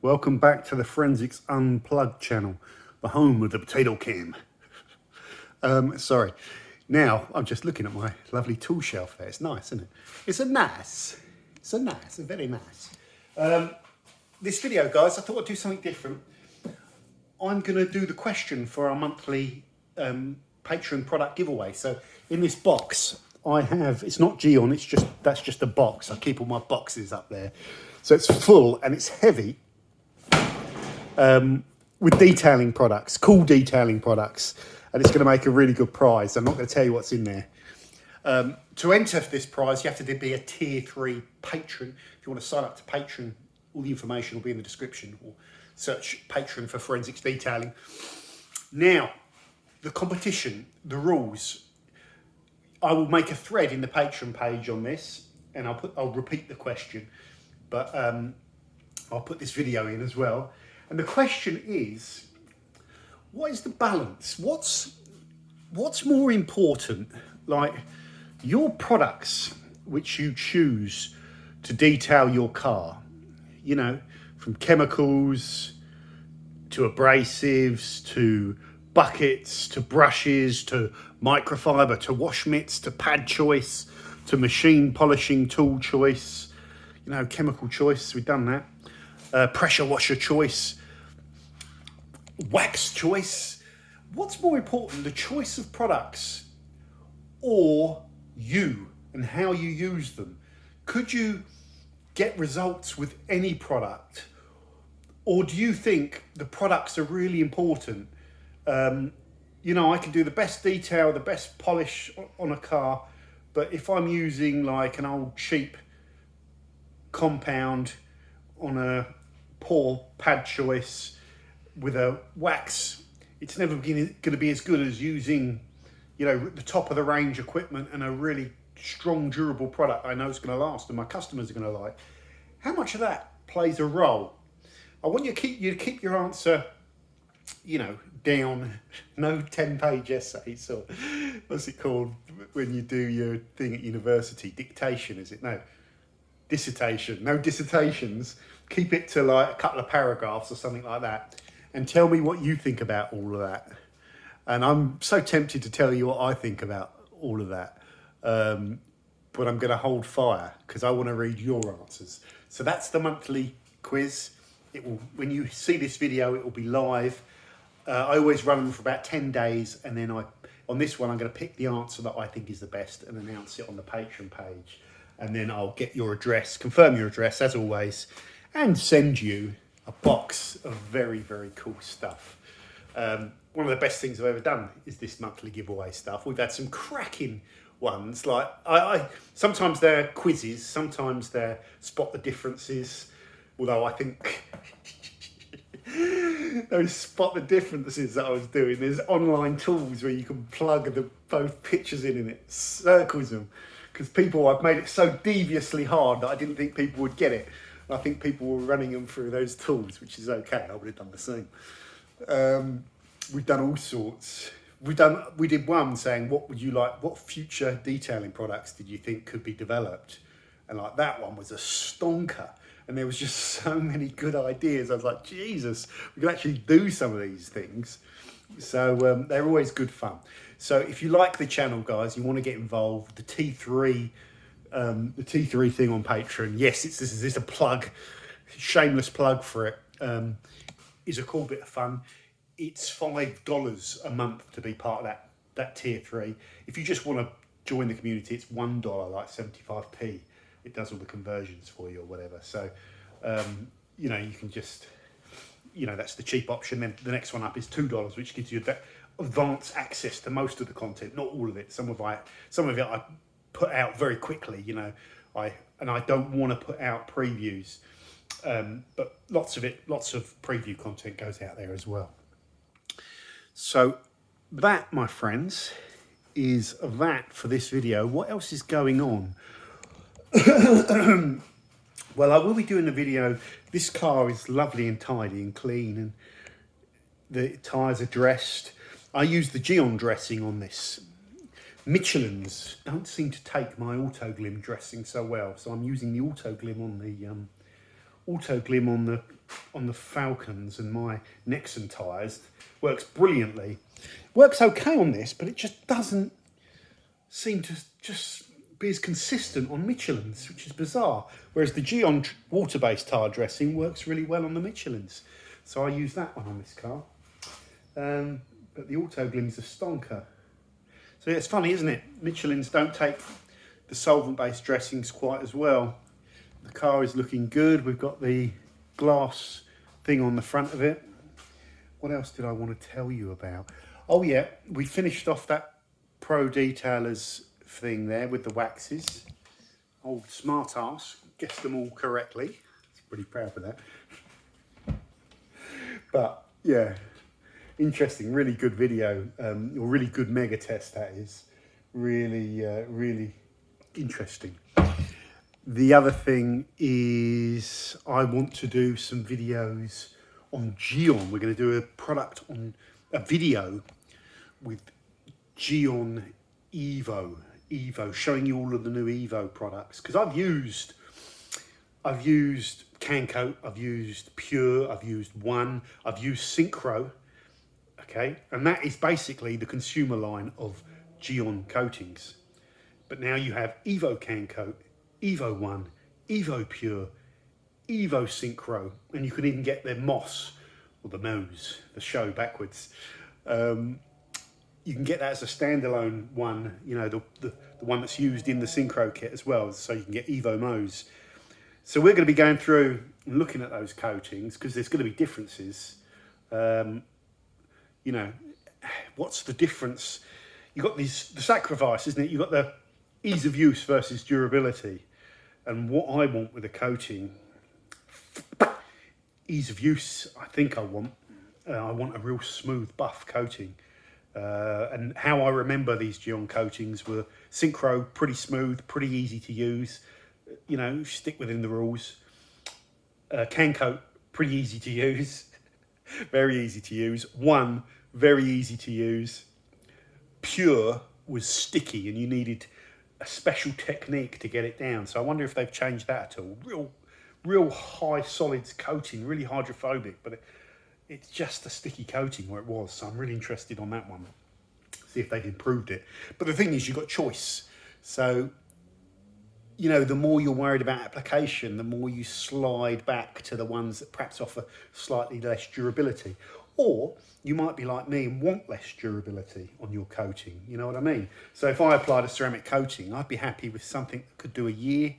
Welcome back to the Forensics Unplugged channel, the home of the potato cam. Sorry. Now, I'm just looking at my lovely tool shelf there. It's nice, isn't it? It's very nice. This video, guys, I thought I'd do something different. I'm going to do the question for our monthly Patreon product giveaway. So in this box, I have, it's not Geon, that's just a box. I keep all my boxes up there. So it's full and it's heavy. With detailing products, cool detailing products, and it's going to make a really good prize. I'm not going to tell you what's in there. To enter this prize, you have to be a tier 3 patron. If you want to sign up to Patreon, all the information will be in the description, or search Patreon for forensics detailing. Now, the competition, the rules. I will make a thread in the Patreon page on this, and I'll repeat the question, but I'll put this video in as well. And the question is, what is the balance? What's more important? Like your products which you choose to detail your car, you know, from chemicals to abrasives to buckets to brushes to microfiber to wash mitts to pad choice to machine polishing tool choice, you know, chemical choice, we've done that. Pressure washer choice, wax choice. What's more important, the choice of products or you and how you use them? Could you get results with any product, or do you think the products are really important? You know, I can do the best detail, the best polish on a car, but if I'm using like an old cheap compound on a poor pad choice with a wax, it's never going to be as good as using, you know, the top of the range equipment and a really strong, durable product I know is going to last and my customers are going to like. How much of that plays a role? I want you to keep your answer, you know, down. No 10-page essays, or what's it called when you do your thing at university? Dictation, is it? No. Dissertation. No dissertations. Keep it to like a couple of paragraphs or something like that, and tell me what you think about all of that. And I'm so tempted to tell you what I think about all of that, but I'm going to hold fire because I want to read your answers. So that's the monthly quiz. It will, when you see this video, it will be live. I always run them for about 10 days, and then on this one I'm going to pick the answer that I think is the best and announce it on the Patreon page. And then I'll get your address, confirm your address as always, and send you a box of very, very cool stuff. One of the best things I've ever done is this monthly giveaway stuff. We've had some cracking ones. Like I sometimes they're quizzes, sometimes they're spot the differences. Although I think those spot the differences that I was doing, there's online tools where you can plug both pictures in and it circles them. Because I've made it so deviously hard that I didn't think people would get it. And I think people were running them through those tools, which is okay. I would have done the same. We've done all sorts. We did one saying, what would you like? What future detailing products did you think could be developed? And like that one was a stonker. And there was just so many good ideas. I was like, Jesus, we can actually do some of these things. So they're always good fun. So if you like the channel, guys, you want to get involved, the T3 thing on Patreon, yes, this is a plug, shameless plug for it, is a cool bit of fun. It's $5 a month to be part of that tier 3. If you just want to join the community, it's $1, like 75p. It does all the conversions for you or whatever. So, you know, you can just, you know, that's the cheap option. Then the next one up is $2, which gives you that advanced access to most of the content, not all of it. Some of it I put out very quickly, you know. I don't want to put out previews, but lots of preview content goes out there as well. So that, my friends, is that for this video. What else is going on? Well, I will be doing a video. This car is lovely and tidy and clean, and the tyres are dressed. I use the Geon dressing on this. Michelin's don't seem to take my Autoglim dressing so well, so I'm using the Autoglim auto glim on the Falcons and my Nexon tyres works brilliantly. Works okay on this, but it just doesn't seem to just be as consistent on Michelin's, which is bizarre. Whereas the Geon water-based tyre dressing works really well on the Michelin's. So I use that one on this car. But the auto glim's a stonker. So yeah, it's funny, isn't it? Michelin's don't take the solvent-based dressings quite as well. The car is looking good. We've got the glass thing on the front of it. What else did I want to tell you about? Oh yeah, we finished off that Pro Detailers thing there with the waxes. Old smart ass guessed them all correctly. He's pretty proud of that. But yeah, interesting, really good video, or really good mega test that is. Really, really interesting. The other thing is I want to do some videos on Geon. We're going to do a video with Geon Evo, showing you all of the new Evo products. Because I've used Cancoat, I've used Pure, I've used One, I've used Synchro, okay? And that is basically the consumer line of Geon coatings. But now you have Evo Cancoat, Evo One, Evo Pure, Evo Synchro, and you can even get their Moss, or the Mose, the show backwards. You can get that as a standalone one, you know, the one that's used in the Synchro kit as well, so you can get Evo Mose. So we're going to be going through and looking at those coatings, because there's going to be differences. You know, what's the difference? You've got the sacrifice, isn't it? You've got the ease of use versus durability. And what I want with a coating, ease of use, I think I want a real smooth buff coating. And how I remember these Geon coatings were Synchro, pretty smooth, pretty easy to use, you know, stick within the rules. Cancoat, pretty easy to use, very easy to use. One, very easy to use. Pure was sticky and you needed a special technique to get it down. So I wonder if they've changed that at all. Real high solids coating, really hydrophobic, but it's just a sticky coating where it was. So I'm really interested on that one. See if they've improved it. But the thing is, you've got choice. So, you know, the more you're worried about application, the more you slide back to the ones that perhaps offer slightly less durability. Or you might be like me and want less durability on your coating. You know what I mean? So if I applied a ceramic coating, I'd be happy with something that could do a year,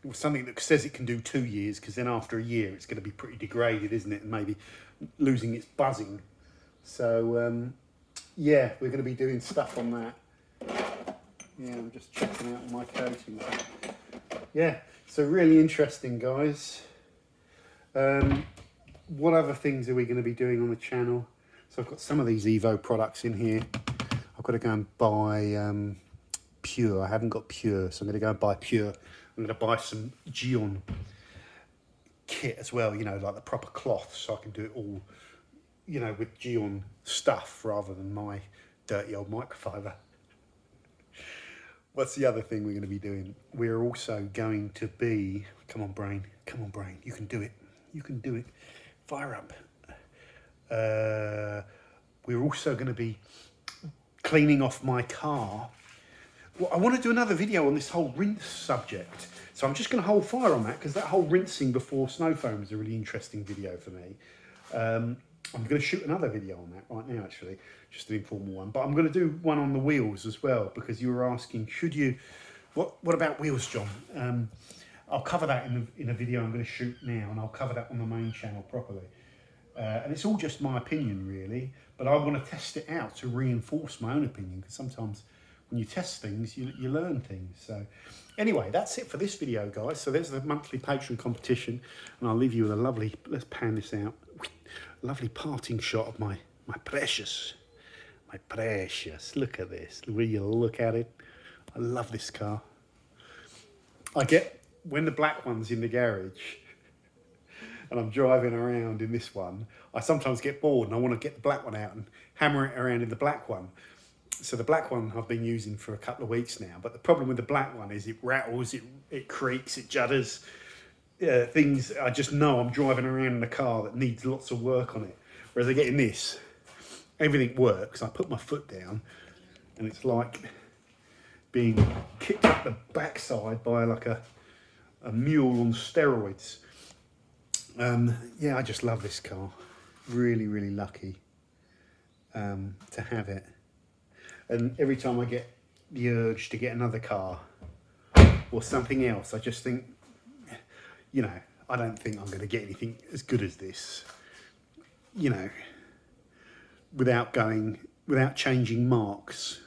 or something that says it can do 2 years, because then after a year it's going to be pretty degraded, isn't it? And maybe losing its buzzing. So yeah, we're going to be doing stuff on that. Yeah, I'm just checking out my coating. Yeah, so really interesting, guys. What other things are we going to be doing on the channel? So I've got some of these Evo products in here. I've got to go and buy Pure. I haven't got Pure, so I'm going to go and buy Pure. I'm going to buy some Geon kit as well, you know, like the proper cloth, so I can do it all, you know, with Geon stuff rather than my dirty old microfiber. What's the other thing we're going to be doing? We're also going to be, come on brain, you can do it, fire up. We're also going to be cleaning off my car. Well, I want to do another video on this whole rinse subject. So I'm just going to hold fire on that, because that whole rinsing before snow foam is a really interesting video for me. I'm going to shoot another video on that right now, actually, just an informal one. But I'm going to do one on the wheels as well, because you were asking, should you, what about wheels, John? I'll cover that in a video I'm going to shoot now, and I'll cover that on the main channel properly. And it's all just my opinion, really, but I want to test it out to reinforce my own opinion, because sometimes when you test things, you learn things. So anyway, that's it for this video, guys. So there's the monthly Patreon competition, and I'll leave you with a lovely, let's pan this out, lovely parting shot of my precious. Look at this. Will you look at it? I love this car. I get, when the black one's in the garage and I'm driving around in this one, I sometimes get bored and I want to get the black one out and hammer it around in the black one. So the black one I've been using for a couple of weeks now, but the problem with the black one is it rattles, it creaks, it judders. things I just know I'm driving around in a car that needs lots of work on it. Whereas I get in this, everything works. I put my foot down and it's like being kicked up the backside by like a mule on steroids. Yeah, I just love this car. Really, really lucky to have it. And every time I get the urge to get another car or something else, I just think, you know, I don't think I'm going to get anything as good as this, you know, without changing marks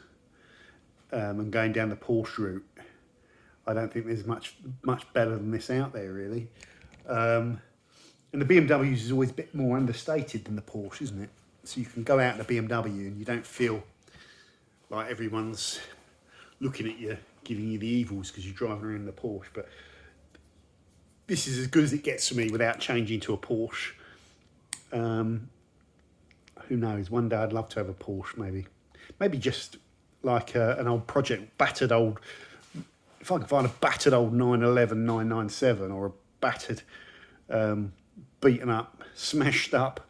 and going down the Porsche route. I don't think there's much better than this out there, really. And the BMWs is always a bit more understated than the Porsche, isn't it? So you can go out in a BMW and you don't feel like everyone's looking at you, giving you the evils because you're driving around in the Porsche. But this is as good as it gets for me without changing to a Porsche. Who knows? One day I'd love to have a Porsche, maybe. Maybe just like an old project, battered old... If I can find a battered old 911 997 or a battered, beaten up, smashed up,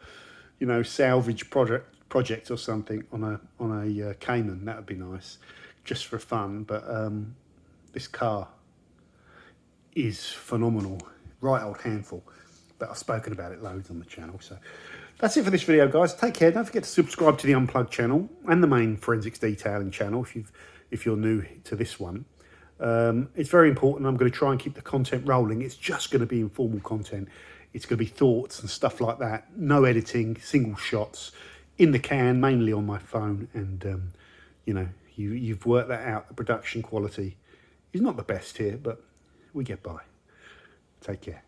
you know, salvage project or something on a Cayman, that would be nice, just for fun. But this car is phenomenal, right old handful. But I've spoken about it loads on the channel. So that's it for this video, guys. Take care. Don't forget to subscribe to the Unplugged channel and the main Forensics Detailing channel if you're new to this one. It's very important. I'm going to try and keep the content rolling. It's just going to be informal content. It's going to be thoughts and stuff like that. No editing, single shots, in the can, mainly on my phone. And, you know, you've worked that out. The production quality is not the best here, but we get by. Take care.